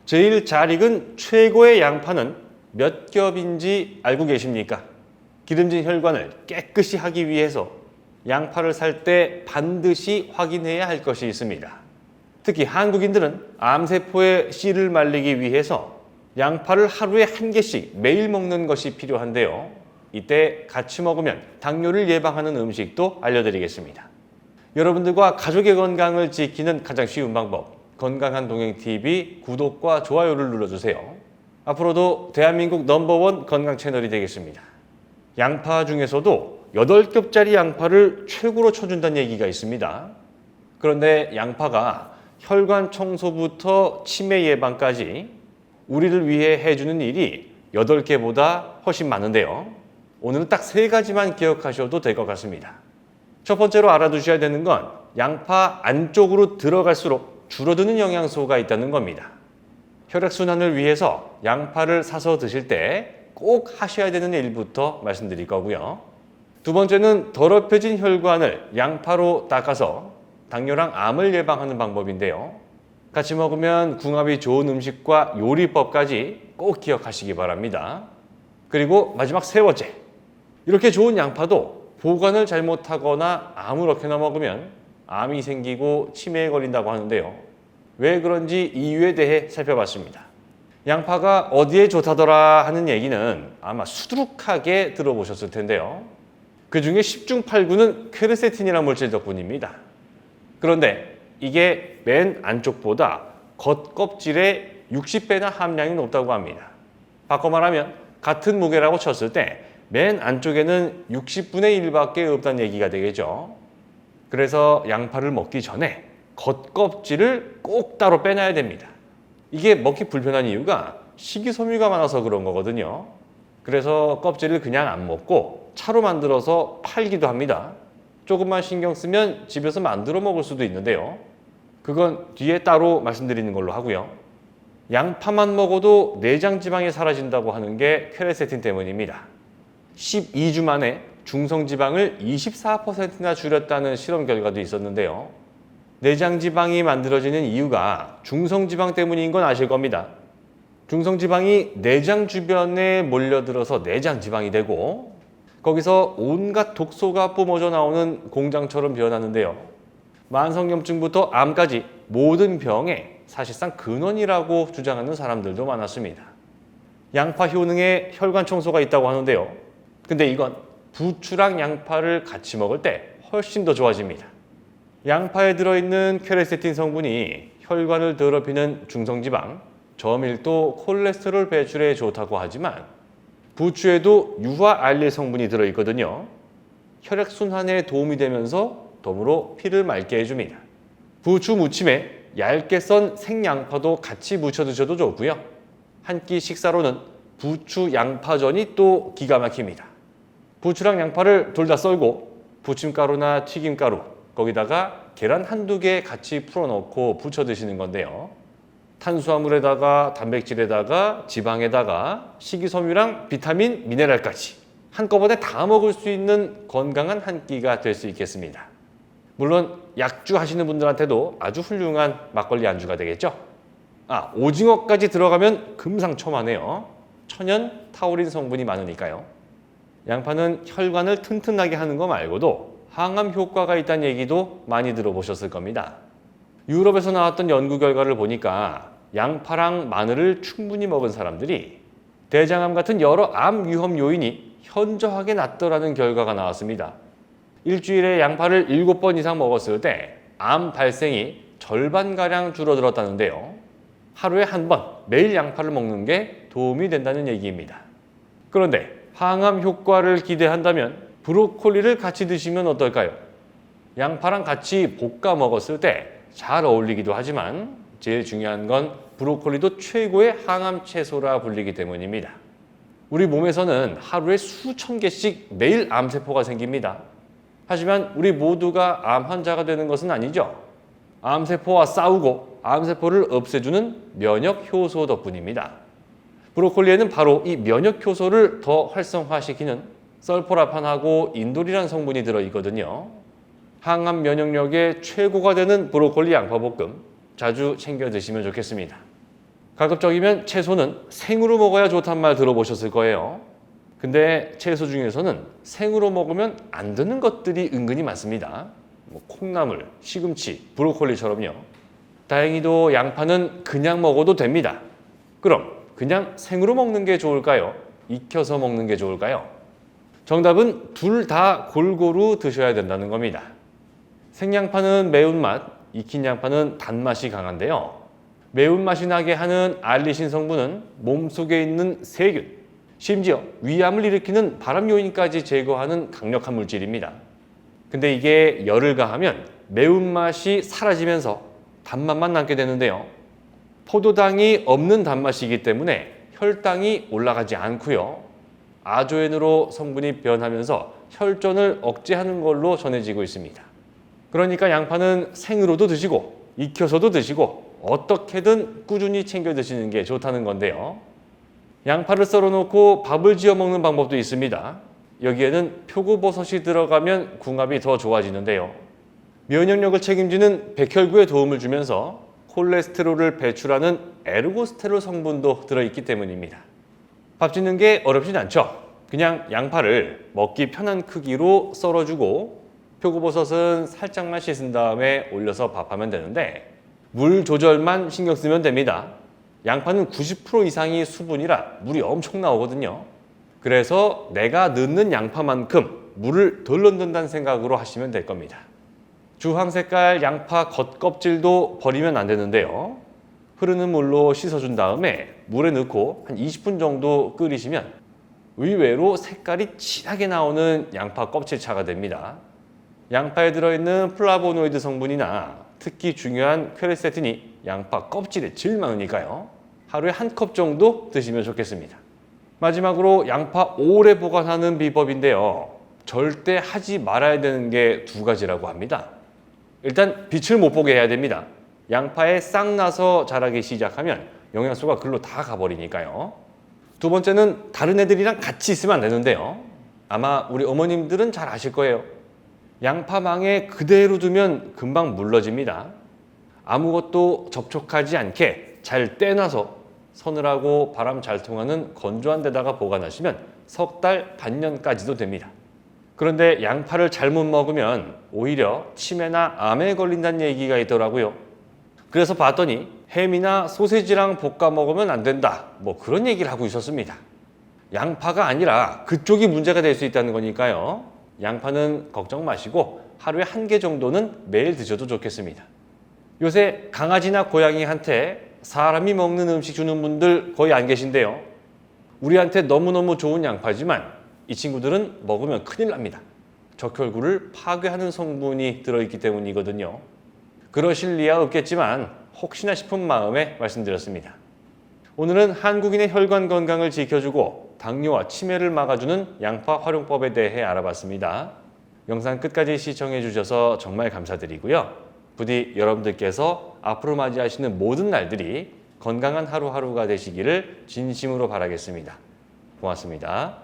제일 잘 익은 최고의 양파는 몇 겹인지 알고 계십니까? 기름진 혈관을 깨끗이 하기 위해서 양파를 살 때 반드시 확인해야 할 것이 있습니다. 특히 한국인들은 암세포의 씨를 말리기 위해서 양파를 하루에 한 개씩 매일 먹는 것이 필요한데요. 이때 같이 먹으면 당뇨를 예방하는 음식도 알려드리겠습니다. 여러분들과 가족의 건강을 지키는 가장 쉬운 방법, 건강한 동행TV 구독과 좋아요를 눌러주세요. 앞으로도 대한민국 넘버원 건강 채널이 되겠습니다. 양파 중에서도 8겹짜리 양파를 최고로 쳐준다는 얘기가 있습니다. 그런데 양파가 혈관 청소부터 치매 예방까지 우리를 위해 해주는 일이 8개보다 훨씬 많은데요. 오늘은 딱 3가지만 기억하셔도 될 것 같습니다. 첫 번째로 알아두셔야 되는 건 양파 안쪽으로 들어갈수록 줄어드는 영양소가 있다는 겁니다. 혈액순환을 위해서 양파를 사서 드실 때 꼭 하셔야 되는 일부터 말씀드릴 거고요. 두 번째는 더럽혀진 혈관을 양파로 닦아서 당뇨랑 암을 예방하는 방법인데요. 같이 먹으면 궁합이 좋은 음식과 요리법까지 꼭 기억하시기 바랍니다. 그리고 마지막 3번째, 이렇게 좋은 양파도 보관을 잘못하거나 아무렇게나 먹으면 암이 생기고 치매에 걸린다고 하는데요. 왜 그런지 이유에 대해 살펴봤습니다. 양파가 어디에 좋다더라 하는 얘기는 아마 수두룩하게 들어보셨을 텐데요. 그 중에 10중 8구는 퀘르세틴이라는 물질 덕분입니다. 그런데 이게 맨 안쪽보다 겉껍질의 60배나 함량이 높다고 합니다. 바꿔 말하면 같은 무게라고 쳤을 때 맨 안쪽에는 60분의 1밖에 없다는 얘기가 되겠죠. 그래서 양파를 먹기 전에 겉껍질을 꼭 따로 빼놔야 됩니다. 이게 먹기 불편한 이유가 식이섬유가 많아서 그런 거거든요. 그래서 껍질을 그냥 안 먹고 차로 만들어서 팔기도 합니다. 조금만 신경 쓰면 집에서 만들어 먹을 수도 있는데요. 그건 뒤에 따로 말씀드리는 걸로 하고요. 양파만 먹어도 내장 지방이 사라진다고 하는 게 퀘르세틴 때문입니다. 12주 만에 중성 지방을 24%나 줄였다는 실험 결과도 있었는데요. 내장 지방이 만들어지는 이유가 중성 지방 때문인 건 아실 겁니다. 중성 지방이 내장 주변에 몰려들어서 내장 지방이 되고 거기서 온갖 독소가 뿜어져 나오는 공장처럼 변하는데요. 만성염증부터 암까지 모든 병의 사실상 근원이라고 주장하는 사람들도 많았습니다. 양파 효능에 혈관 청소가 있다고 하는데요. 근데 이건 부추랑 양파를 같이 먹을 때 훨씬 더 좋아집니다. 양파에 들어있는 퀘르세틴 성분이 혈관을 더럽히는 중성지방, 저밀도 콜레스테롤 배출에 좋다고 하지만 부추에도 유화알릴 성분이 들어있거든요. 혈액순환에 도움이 되면서 덤으로 피를 맑게 해줍니다. 부추 무침에 얇게 썬 생양파도 같이 무쳐 드셔도 좋고요. 한 끼 식사로는 부추 양파전이 또 기가 막힙니다. 부추랑 양파를 둘 다 썰고 부침가루나 튀김가루, 거기다가 계란 한두 개 같이 풀어넣고 부쳐 드시는 건데요. 탄수화물에다가 단백질에다가 지방에다가 식이섬유랑 비타민, 미네랄까지 한꺼번에 다 먹을 수 있는 건강한 한 끼가 될 수 있겠습니다. 물론 약주 하시는 분들한테도 아주 훌륭한 막걸리 안주가 되겠죠. 오징어까지 들어가면 금상첨화네요. 천연 타우린 성분이 많으니까요. 양파는 혈관을 튼튼하게 하는 거 말고도 항암 효과가 있다는 얘기도 많이 들어보셨을 겁니다. 유럽에서 나왔던 연구 결과를 보니까 양파랑 마늘을 충분히 먹은 사람들이 대장암 같은 여러 암 위험 요인이 현저하게 낮더라는 결과가 나왔습니다. 일주일에 양파를 7번 이상 먹었을 때 암 발생이 절반가량 줄어들었다는데요. 하루에 한 번 매일 양파를 먹는 게 도움이 된다는 얘기입니다. 그런데 항암 효과를 기대한다면 브로콜리를 같이 드시면 어떨까요? 양파랑 같이 볶아 먹었을 때 잘 어울리기도 하지만 제일 중요한 건 브로콜리도 최고의 항암 채소라 불리기 때문입니다. 우리 몸에서는 하루에 수천 개씩 매일 암세포가 생깁니다. 하지만 우리 모두가 암 환자가 되는 것은 아니죠. 암세포와 싸우고 암세포를 없애주는 면역 효소 덕분입니다. 브로콜리에는 바로 이 면역 효소를 더 활성화시키는 설포라판하고 인돌이라는 성분이 들어있거든요. 항암 면역력의 최고가 되는 브로콜리 양파볶음 자주 챙겨 드시면 좋겠습니다. 가급적이면 채소는 생으로 먹어야 좋단 말 들어보셨을 거예요. 근데 채소 중에서는 생으로 먹으면 안 되는 것들이 은근히 많습니다. 콩나물, 시금치, 브로콜리처럼요. 다행히도 양파는 그냥 먹어도 됩니다. 그럼 그냥 생으로 먹는 게 좋을까요? 익혀서 먹는 게 좋을까요? 정답은 둘 다 골고루 드셔야 된다는 겁니다. 생양파는 매운맛, 익힌 양파는 단맛이 강한데요. 매운맛이 나게 하는 알리신 성분은 몸속에 있는 세균, 심지어 위암을 일으키는 발암 요인까지 제거하는 강력한 물질입니다. 근데 이게 열을 가하면 매운맛이 사라지면서 단맛만 남게 되는데요. 포도당이 없는 단맛이기 때문에 혈당이 올라가지 않고요. 아조엔으로 성분이 변하면서 혈전을 억제하는 걸로 전해지고 있습니다. 그러니까 양파는 생으로도 드시고 익혀서도 드시고 어떻게든 꾸준히 챙겨 드시는 게 좋다는 건데요. 양파를 썰어놓고 밥을 지어 먹는 방법도 있습니다. 여기에는 표고버섯이 들어가면 궁합이 더 좋아지는데요. 면역력을 책임지는 백혈구에 도움을 주면서 콜레스테롤을 배출하는 에르고스테롤 성분도 들어있기 때문입니다. 밥 짓는 게 어렵진 않죠. 그냥 양파를 먹기 편한 크기로 썰어주고 표고버섯은 살짝만 씻은 다음에 올려서 밥하면 되는데 물 조절만 신경 쓰면 됩니다. 양파는 90% 이상이 수분이라 물이 엄청 나오거든요. 그래서 내가 넣는 양파만큼 물을 덜 넣는다는 생각으로 하시면 될 겁니다. 주황 색깔 양파 겉껍질도 버리면 안 되는데요. 흐르는 물로 씻어준 다음에 물에 넣고 한 20분 정도 끓이시면 의외로 색깔이 진하게 나오는 양파 껍질차가 됩니다. 양파에 들어있는 플라보노이드 성분이나 특히 중요한 퀘르세틴이 양파 껍질에 제일 많으니까요. 하루에 한 컵 정도 드시면 좋겠습니다. 마지막으로 양파 오래 보관하는 비법인데요. 절대 하지 말아야 되는 게 두 가지라고 합니다. 일단 빛을 못 보게 해야 됩니다. 양파에 싹 나서 자라기 시작하면 영양소가 글로 다 가버리니까요. 두 번째는 다른 애들이랑 같이 있으면 안 되는데요. 아마 우리 어머님들은 잘 아실 거예요. 양파망에 그대로 두면 금방 물러집니다. 아무것도 접촉하지 않게 잘 떼놔서 서늘하고 바람 잘 통하는 건조한 데다가 보관하시면 석 달, 반년까지도 됩니다. 그런데 양파를 잘못 먹으면 오히려 치매나 암에 걸린다는 얘기가 있더라고요. 그래서 봤더니 햄이나 소세지랑 볶아 먹으면 안 된다. 그런 얘기를 하고 있었습니다. 양파가 아니라 그쪽이 문제가 될 수 있다는 거니까요. 양파는 걱정 마시고 하루에 한 개 정도는 매일 드셔도 좋겠습니다. 요새 강아지나 고양이한테 사람이 먹는 음식 주는 분들 거의 안 계신데요. 우리한테 너무너무 좋은 양파지만 이 친구들은 먹으면 큰일 납니다. 적혈구를 파괴하는 성분이 들어있기 때문이거든요. 그러실 리야 없겠지만 혹시나 싶은 마음에 말씀드렸습니다. 오늘은 한국인의 혈관 건강을 지켜주고 당뇨와 치매를 막아주는 양파 활용법에 대해 알아봤습니다. 영상 끝까지 시청해 주셔서 정말 감사드리고요. 부디 여러분들께서 앞으로 맞이하시는 모든 날들이 건강한 하루하루가 되시기를 진심으로 바라겠습니다. 고맙습니다.